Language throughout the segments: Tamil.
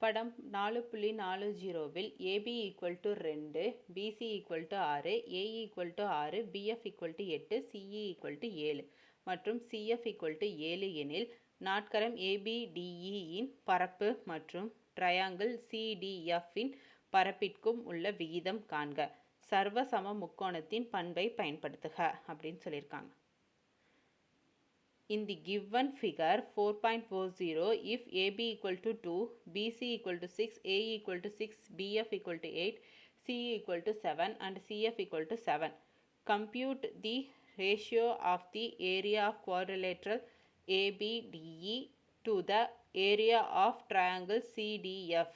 படம் 4.40ல் AB = 2, BC = 6, AE = 6, BF = 8, CE = 7 மற்றும் CF = 7 எனில் நாட்கரம் ABDE இன் பரப்பு மற்றும் ட்ரையாங்கிள் CDF இன் பரப்பிற்கும் உள்ள விகிதம் காண்க. சர்வசம முக்கோணத்தின் பண்பை பயன்படுத்துக அப்படின்னு சொல்லியிருக்காங்க. In the given figure 4.40, if AB = 2, BC = 6, AE = 6, BF = 8, CE = 7 and CF = 7. Compute the ratio of the area of quadrilateral ABDE to the area of triangle CDF.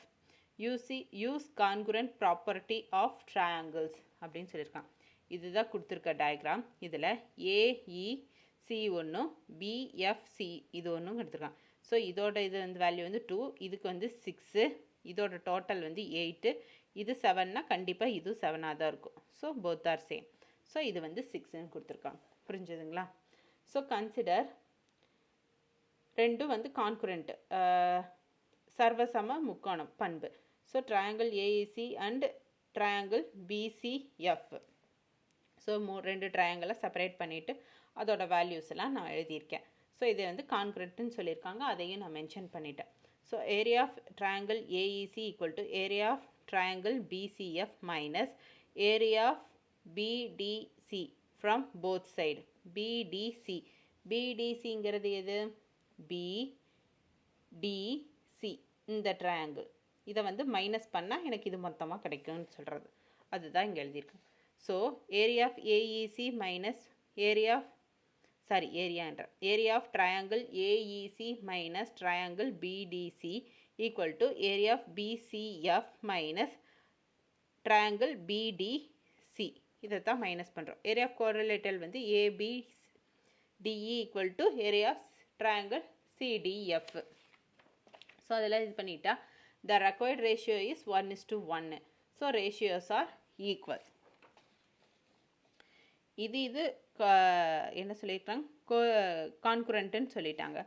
Use congruent property of triangles அப்படின்னு சொல்லியிருக்காங்க. இதுதான் கொடுத்துருக்க டயக்ராம். இதில் AEC ஒன்றும் BFC இது ஒன்றும் எடுத்துருக்காங்க. ஸோ இதோட இது வேல்யூ 2, இதுக்கு 6, இதோட டோட்டல் 8, இது 7னா கண்டிப்பாக இது 7ஆக தான் இருக்கும். So both are same. So இது 6ன்னு கொடுத்துருக்காங்க. புரிஞ்சுதுங்களா? ஸோ கன்சிடர் ரெண்டும் கான்குரண்ட் சர்வசம முக்கோணம் பண்பு. So triangle AEC and triangle BCF. So ரெண்டு ட்ரையாங்கிளை செப்பரேட் பண்ணிவிட்டு அதோட வேல்யூஸ் எல்லாம் நான் எழுதியிருக்கேன். ஸோ இது கான்கிரண்ட்னு சொல்லியிருக்காங்க, அதையும் நான் மென்ஷன் பண்ணிட்டேன். So area of triangle AEC = area of triangle BCF minus area of BDC from both side. BDCங்கிறது எது? BDC இந்த ட்ரையாங்கிள். இதை மைனஸ் பண்ணால் எனக்கு இது மொத்தமாக கிடைக்கும்னு சொல்கிறது. அதுதான் இங்கே எழுதியிருக்கேன். So area of AEC minus area of triangle AEC minus triangle BDC equal to area of BCF minus triangle BDC. இதை தான் மைனஸ் பண்ணுறோம். Area of quadrilateral ABDE equal to area of triangle CDF. So அதெல்லாம் இது பண்ணிட்டா the required ratio is 1:1. so ratios are equal. இது என்ன சொல்லியிருக்காங்க? கான்குரண்ட்டுன்னு சொல்லிட்டாங்க.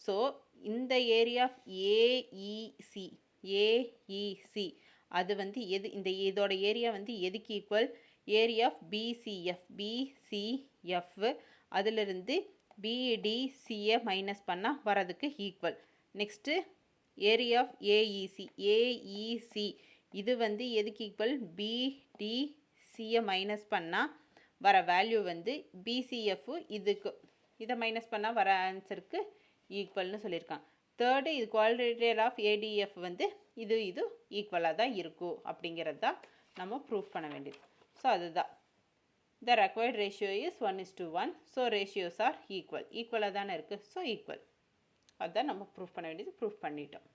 ஸோ இந்த ஏரியா ஆஃப் AEC அது எது? இதோட ஏரியா எதுக்கு ஈக்குவல்? ஏரியா ஆஃப் BCF அதிலிருந்து BDCயை மைனஸ் பண்ணால் வரதுக்கு equal. Next area of AEC இது எதுக்கு ஈக்குவல்? BDCயை மைனஸ் பண்ணால் வர வேல்யூ BCF இதுக்கு இதை மைனஸ் பண்ணால் வர ஆன்சருக்கு ஈக்குவல்னு சொல்லியிருக்காங்க. தேர்டு இது குவாட்ரிலேட்டரல் ஆஃப் ADF இது ஈக்குவலாக தான் இருக்கும் அப்படிங்கிறது தான் நம்ம ப்ரூஃப் பண்ண வேண்டியது. ஸோ அதுதான் த required ratio is 1:1. So ratios R ஈக்குவலாக தானே இருக்குது. ஸோ ஈக்குவல் அதுதான் நம்ம ப்ரூஃப் பண்ண வேண்டியது. ப்ரூஃப் பண்ணிட்டோம்.